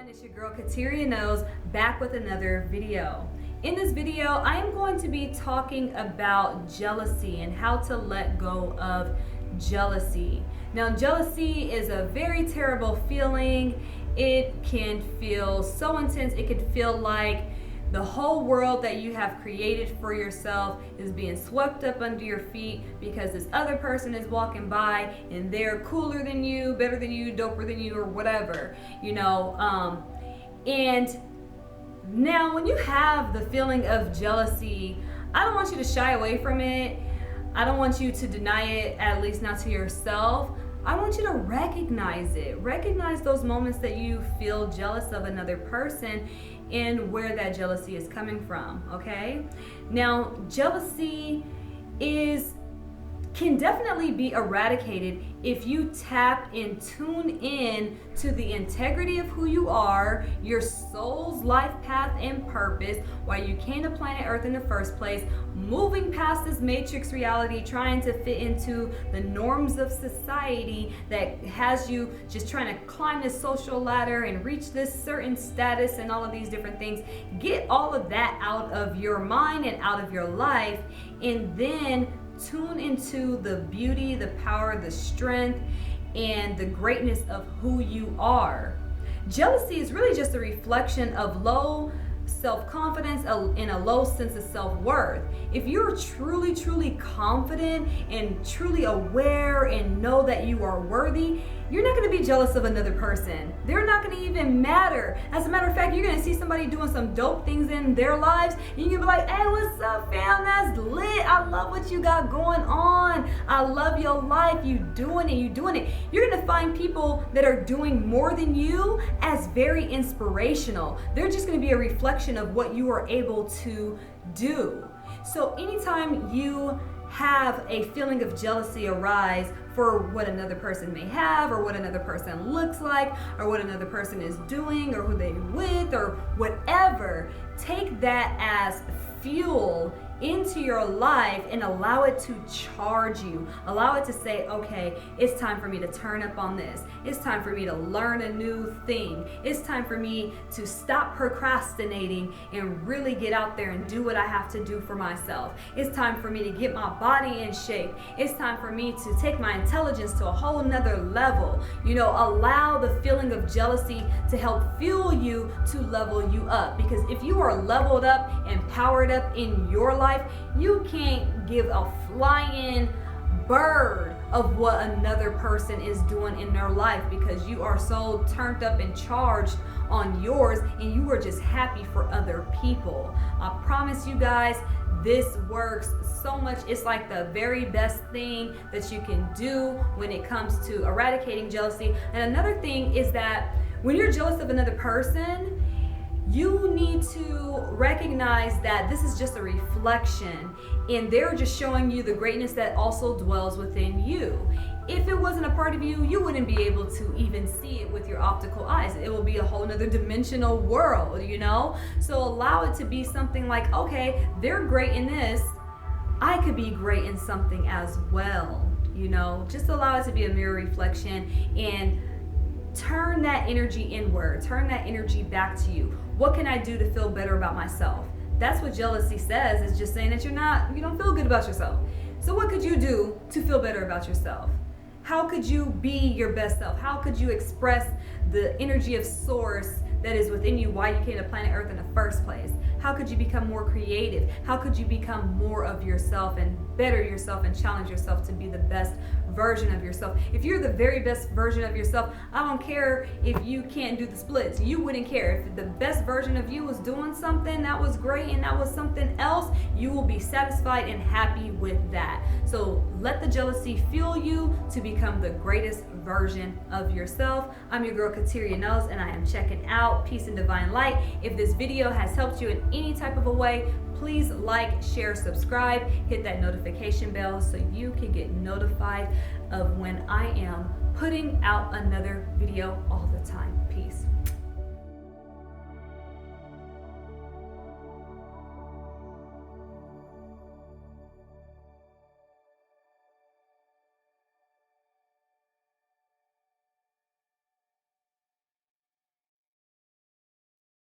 And it's your girl Kateria Knows, back with another video. In this video, I am going to be talking about jealousy and how to let go of jealousy. Now, jealousy is a very terrible feeling. It can feel so intense. It can feel like the whole world that you have created for yourself is being swept up under your feet because this other person is walking by and they're cooler than you, better than you, doper than you, or whatever, and now when you have the feeling of jealousy, I don't want you to shy away from it. I don't want you to deny it, at least not to yourself. I want you to recognize it. Recognize those moments that you feel jealous of another person and where that jealousy is coming from, okay? Now, jealousy can definitely be eradicated if you tap and tune in to the integrity of who you are, your soul's life path and purpose, why you came to planet Earth in the first place, moving past this matrix reality, trying to fit into the norms of society that has you just trying to climb this social ladder and reach this certain status and all of these different things. Get all of that out of your mind and out of your life, and then tune into the beauty, the power, the strength, and the greatness of who you are. Jealousy is really just a reflection of low self-confidence and a low sense of self-worth. If you're truly, truly confident and truly aware and know that you are worthy, you're not going to be jealous of another person. They're not going to even matter. As a matter of fact, you're going to see somebody doing some dope things in their lives, and you're going to be like, hey, what's up, fam? That's lit. I love what you got going on. I love your life. You doing it. You're going to find people that are doing more than you as very inspirational. They're just going to be a reflection of what you are able to do. So anytime you have a feeling of jealousy arise for what another person may have, or what another person looks like, or what another person is doing, or who they're with, or whatever, take that as fuel into your life and allow it to charge you. Allow it to say, okay, it's time for me to turn up on this. It's time for me to learn a new thing. It's time for me to stop procrastinating and really get out there and do what I have to do for myself. It's time for me to get my body in shape. It's time for me to take my intelligence to a whole nother level. Allow the feeling of jealousy to help fuel you to level you up. Because if you are leveled up and powered up in your life, you can't give a flying bird of what another person is doing in their life, because you are so turned up and charged on yours, and you are just happy for other people. I promise you guys, this works so much. It's like the very best thing that you can do when it comes to eradicating jealousy. And another thing is that when you're jealous of another person, you need to recognize that this is just a reflection, and they're just showing you the greatness that also dwells within you. If it wasn't a part of you, you wouldn't be able to even see it with your optical eyes. It will be a whole nother dimensional world, So allow it to be something like, okay, they're great in this, I could be great in something as well, Just allow it to be a mirror reflection, and turn that energy inward. Turn that energy back to you. What can I do to feel better about myself? That's what jealousy says. It's just saying that you don't feel good about yourself. So what could you do to feel better about yourself? How could you be your best self? How could you express the energy of source that is within you, why you came to planet Earth in the first place? How could you become more creative? How could you become more of yourself and better yourself and challenge yourself to be the best version of yourself? If you're the very best version of yourself, I don't care if you can't do the splits. You wouldn't care. If the best version of you was doing something that was great and that was something else, you will be satisfied and happy with that. So let the jealousy fuel you to become the greatest version of yourself. I'm your girl Kateria Knows, and I am checking out Peace and Divine Light. If this video has helped you in any type of a way, please like, share, subscribe, hit that notification bell so you can get notified of when I am putting out another video all the time. Peace.